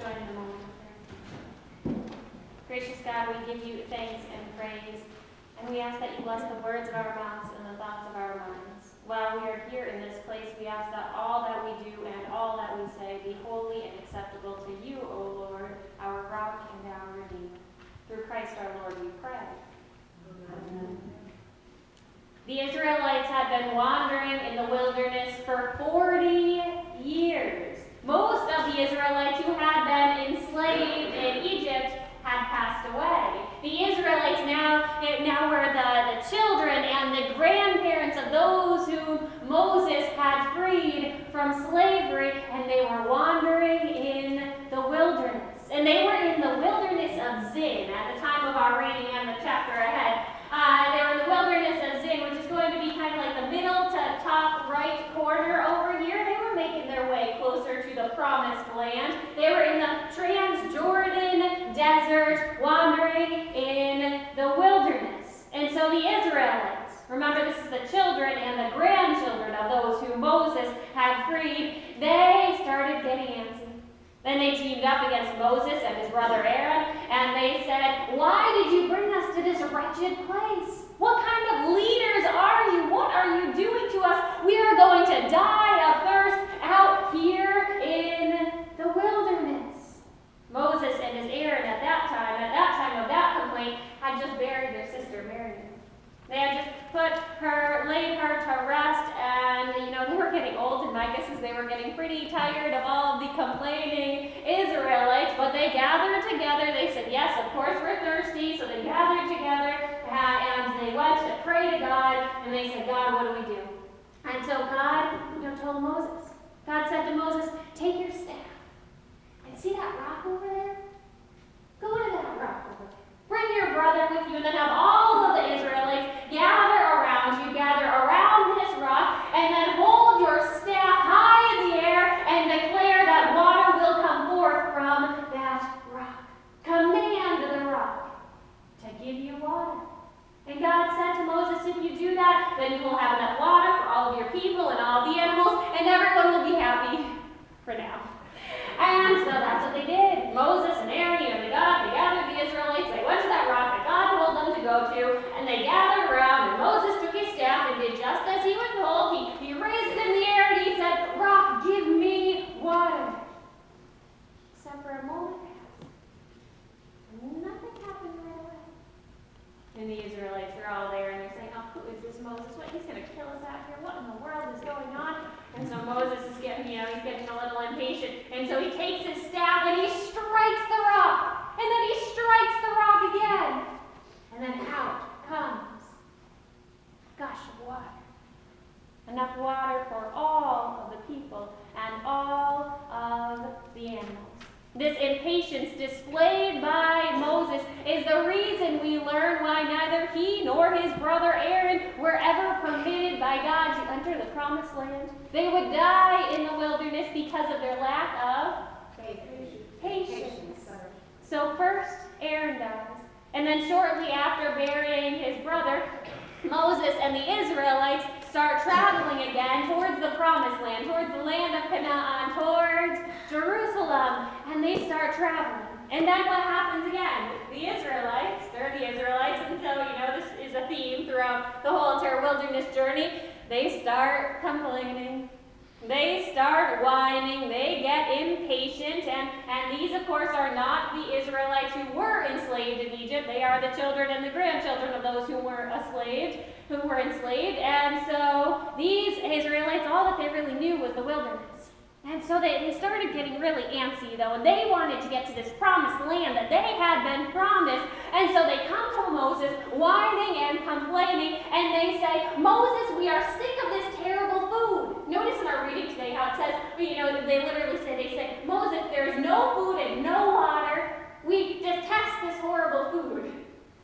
join in a moment of prayer. Gracious God, we give you thanks and praise, and we ask that you bless the words of our mouths and the thoughts of our minds. While we are here in this place, we ask that all that we do and all that we say be holy and acceptable to you, O Lord, our rock and our redeemer. Through Christ our Lord we pray. Amen. The Israelites had been wandering in the wilderness for 40 years. Most of the Israelites who had been enslaved in Egypt had passed away. The Israelites now were the children and the grandparents of those whom Moses had freed from slavery, and they were wandering in the wilderness. And they were in the wilderness of Zin at the time of our reading and the chapter ahead. They were in the wilderness of Zin, which is going to be kind of like the middle to top right corner over here. They were making their way closer to the promised land. They were in the Transjordan desert, wandering in the wilderness. And so the Israelites, remember this is the children and the grandchildren of those who Moses had freed, they started getting antsy. Then they teamed up against Moses and his brother Aaron, and they said, "Why did you bring us to this wretched place? What kind of leaders are you? What are you doing to us? We are going to die of thirst out here in the wilderness." Moses and his Aaron at that time of that complaint, had just buried their sister Miriam. They had just laid her to rest, and they were getting old, and my guess is they were getting pretty tired of all of the complaining Israelites, but they gathered together. They said, yes, of course we're thirsty, so they gathered together, and they went to pray to God, and they said, God, what do we do? And so God told Moses. God said to Moses, take your staff, and see that rock over there? Go to that rock over there. Bring your brother with you, and then have all of the Israelites gather around this rock, and then hold your staff high in the air and declare that water will come forth from that rock. Command the rock to give you water. And God said to Moses, if you do that, then you will have enough water for all of your people and all the animals, and everyone will be happy for now. And so that's what they did. Moses and Aaron, they gathered the Israelites. They went to that rock that God told them to go to, and they gathered around, and Moses took his staff and did just as he was told. He raised it in the air, and he said, rock, give me water. Except for a moment passed, and nothing happened right away. And the Israelites are all there, and they're saying, oh, who is this Moses? What, he's going to kill us out here? What in the world is going on? And so Moses is getting, he's getting a little impatient. And so he takes his staff and he strikes the rock. And then he strikes the rock again. And then out comes a gush of water. Enough water for all of the people and all of the animals. This impatience displayed by Moses is the reason we learn why neither he nor his brother Aaron were ever permitted by God to enter the promised land. They would die in the wilderness because of their lack of patience. So first, Aaron dies. And then shortly after burying his brother, Moses and the Israelites start traveling again towards the promised land, towards the land of Canaan, towards Jerusalem, and they start traveling. And then what happens again? They're the Israelites, and so, this is a theme throughout the whole entire wilderness journey. They start complaining. They start whining. They get impatient, and these, of course, are not the Israelites who were enslaved in Egypt. They are the children and the grandchildren of those who were enslaved. And so these Israelites, all that they really knew was the wilderness. And so they started getting really antsy, though, and they wanted to get to this promised land that they had been promised. And so they come to Moses, whining and complaining, and they say, Moses, we are sick of this terrible food. Notice in our reading today how it says, they literally say, Moses, there's no food and no water. We detest this horrible food.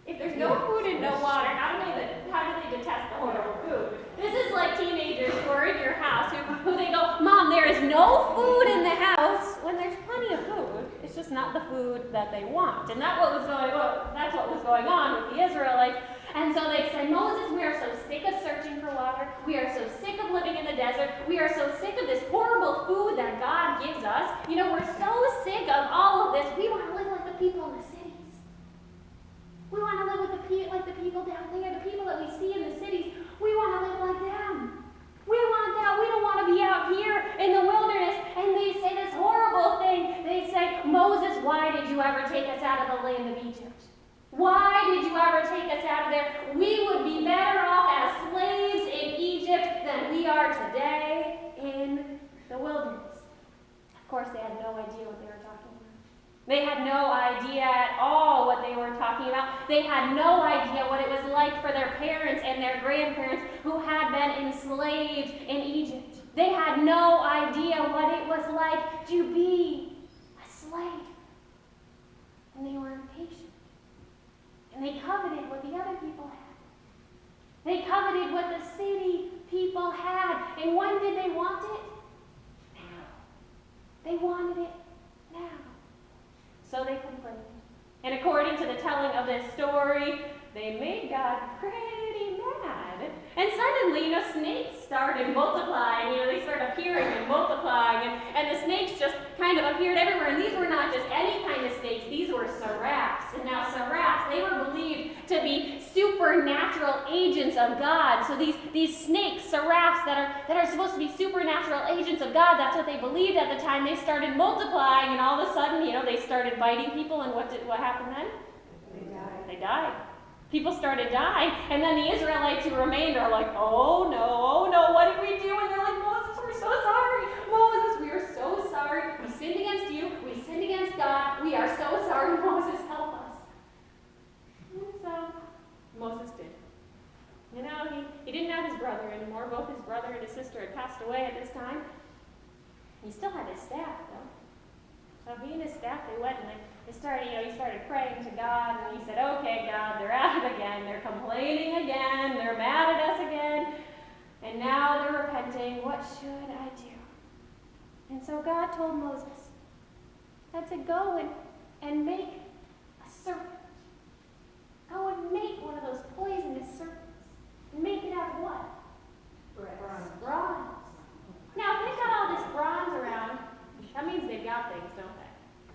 If there's no food and no water, how do they detest the horrible food? This is like teenagers who are in your house who they go, Mom, there is no food in the house when there's plenty of food. It's just not the food that they want. And that's what was going on with the Israelites. And so they said, Moses, we are so sick of searching for water. We are so sick of living in the desert. We are so sick of this horrible food that God gives us. We're so sick of all ever take us out of the land of Egypt? Why did you ever take us out of there? We would be better off as slaves in Egypt than we are today in the wilderness. Of course, they had no idea what they were talking about. They had no idea at all what they were talking about. They had no idea what it was like for their parents and their grandparents who had been enslaved in Egypt. They had no idea what it was like to be a slave. And they were impatient. And they coveted what the other people had. They coveted what the city people had. And when did they want it? Now. They wanted it now. So they complained. And according to the telling of this story, they made God pretty mad. And suddenly, snakes started multiplying. They started appearing and multiplying. And the snakes just kind of appeared everywhere. And these were not just any kind of snakes. These were seraphs. And now seraphs, they were believed to be supernatural agents of God. So these snakes, seraphs that are supposed to be supernatural agents of God, that's what they believed at the time. They started multiplying. And all of a sudden, they started biting people. And what happened then? They died. People started dying, and then the Israelites who remained are like, oh no, what did we do? And they're like, Moses, we're so sorry. Moses, we are so sorry. We sinned against you. We sinned against God. We are so sorry. Moses, help us. And so Moses did. He didn't have his brother anymore. Both his brother and his sister had passed away at this time. He still had his staff, though. So he and his staff, they went and he started praying to God, and he said, okay, God, they're at it again. They're complaining again. They're mad at us again. And now they're repenting. What should I do? And so God told Moses, to go and make a serpent. Go and make one of those poisonous serpents. And make it out of what? Bronze. Now, if they've got all this bronze around, that means they've got things, don't they?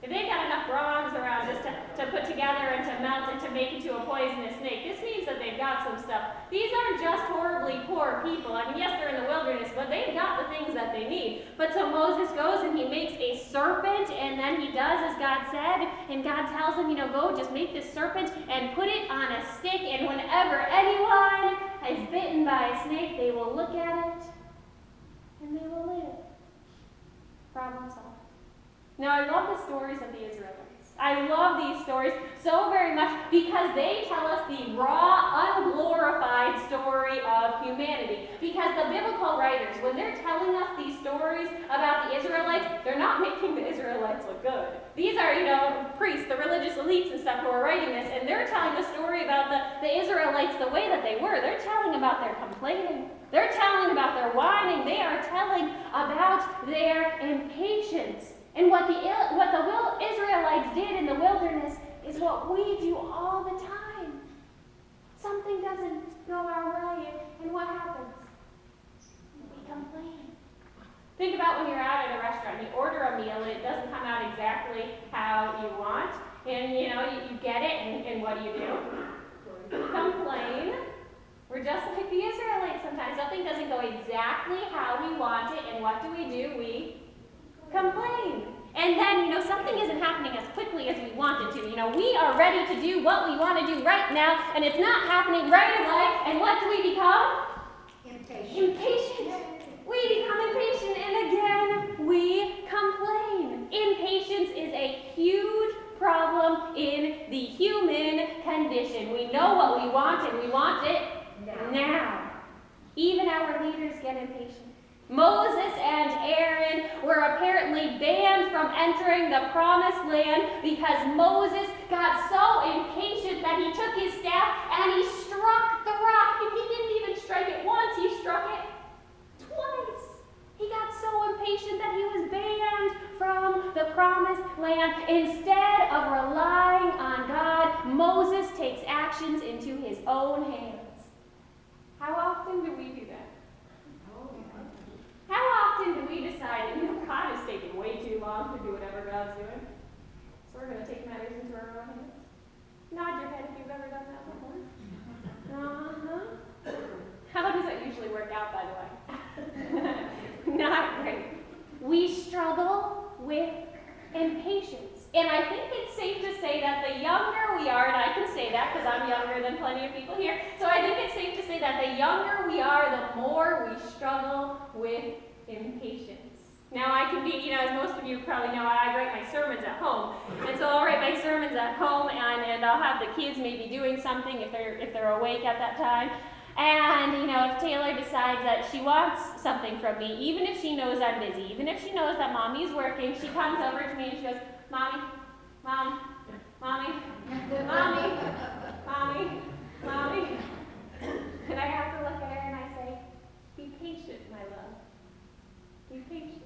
If they've got enough bronze around just to put together and to melt and to make into a poisonous snake, this means that they've got some stuff. These aren't just horribly poor people. Yes, they're in the wilderness, but they've got the things that they need. But so Moses goes and he makes a serpent, and then he does as God said, and God tells him, go just make this serpent and put it on a stick, and whenever anyone is bitten by a snake, they will look at it and they will live. Problem solved. Now, I love the stories of the Israelites. I love these stories so very much because they tell us the raw, unglorified story of humanity. Because the biblical writers, when they're telling us these stories about the Israelites, they're not making the Israelites look good. These are, priests, the religious elites and stuff who are writing this, and they're telling the story about the Israelites the way that they were. They're telling about their complaining. They're telling about their whining. They are telling about their impatience. And what the Israelites did in the wilderness is what we do all the time. Something doesn't go our way, and what happens? We complain. Think about when you're out at a restaurant, you order a meal, and it doesn't come out exactly how you want, and you get it, and what do? You complain. We're just like the Israelites sometimes. Something doesn't go exactly how we want it, and what do? We complain. And then, something isn't happening as quickly as we want it to. We are ready to do what we want to do right now, and it's not happening right away. And what do we become? Impatient. We become impatient, and again, we complain. Impatience is a huge problem in the human condition. We know what we want, and we want it now. Even our leaders get impatient. Moses and Aaron were apparently banned from entering the promised land because Moses got so impatient that he took his staff and he struck the rock. And he didn't even strike it once, he struck it twice. He got so impatient that he was banned from the promised land. Instead of relying on God, Moses takes actions into his own hands. How often do we do that? How often do we decide that God is taking way too long to do whatever God's doing? So we're going to take matters into our own hands? Nod your head if you've ever done that before. How does that usually work out, by the way? Not great. We struggle with impatience. And I think it's safe to say that the younger we are, and I can say that because I'm younger than plenty of people here, so I think it's safe to say that the younger we are, the more we struggle with impatience. Now I can be, as most of you probably know, I write my sermons at home. And so I'll write my sermons at home and I'll have the kids maybe doing something if they're awake at that time. And, if Taylor decides that she wants something from me, even if she knows I'm busy, even if she knows that Mommy's working, she comes over to me and she goes, Mommy, Mom, Mommy, Mommy, Mommy, Mommy. And I have to look at her and I say, be patient, my love. Be patient.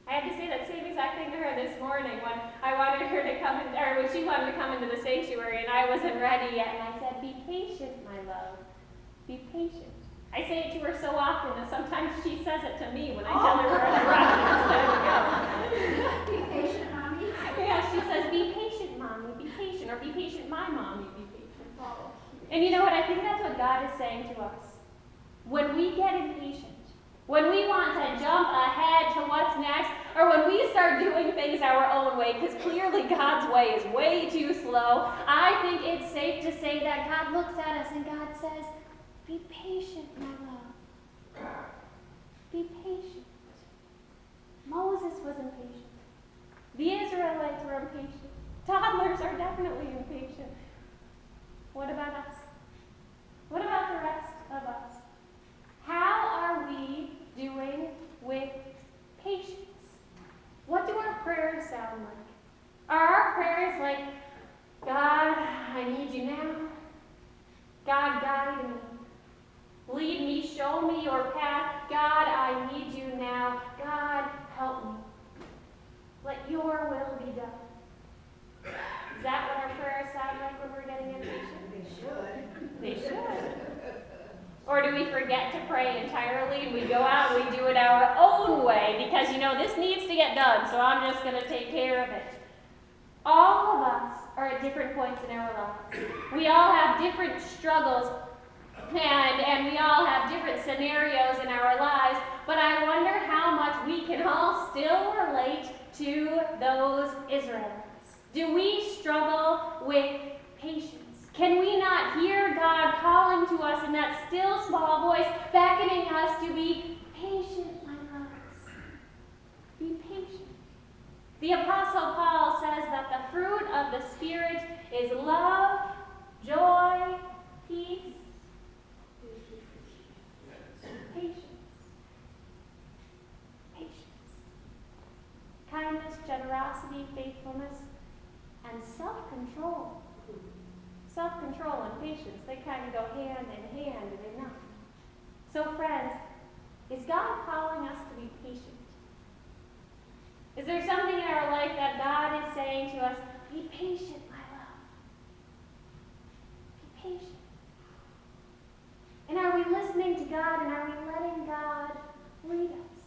I had to say that same exact thing to her this morning when I wanted her to come in, or when she wanted to come into the sanctuary and I wasn't ready yet. And I said, be patient, my love. Be patient. I say it to her so often that sometimes she says it to me when I tell her we're in a rush and it's time to go. Be patient, Mommy. Yeah, she says, be patient, Mommy. Be patient. Or be patient, my Mommy. Be patient. And you know what? I think that's what God is saying to us. When we get impatient, when we want to jump ahead to what's next, or when we start doing things our own way, because clearly God's way is way too slow, I think it's safe to say that God looks at us and God says, be patient, my love. Be patient. Moses was impatient. The Israelites were impatient. Toddlers are definitely impatient. What about us? What about the rest of us? How are we doing with patience? What do our prayers sound like? Are our prayers like, God, I need you now. God, guide me. Lead me, show me your path. God, I need you now. God, help me. Let your will be done. Is that what our prayers sound like when we're getting impatient? They should. They should. Or do we forget to pray entirely and we go out and we do it our own way because, this needs to get done, so I'm just going to take care of it. All of us are at different points in our lives. We all have different struggles and we all have different scenarios in our lives, but I wonder how much we can all still relate to those Israelites. Do we struggle with patience? Can we not hear God calling to us in that still small voice, beckoning us to be patient, my loves? Be patient. The Apostle Paul says that the fruit of the Spirit is love, joy, peace, patience. Patience. Kindness, generosity, faithfulness, and self-control. Self-control and patience, they kind of go hand in hand, do they not? So friends, is God calling us to be patient? Is there something in our life that God is saying to us, be patient, my love. Be patient. And are we listening to God and are we letting God lead us?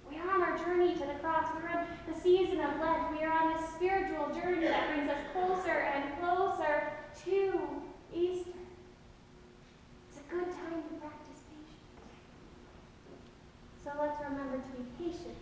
We are on our journey to the cross. We're in the season of Lent. We are on this spiritual journey that brings us closer and closer to Easter. It's a good time to practice patience. So let's remember to be patient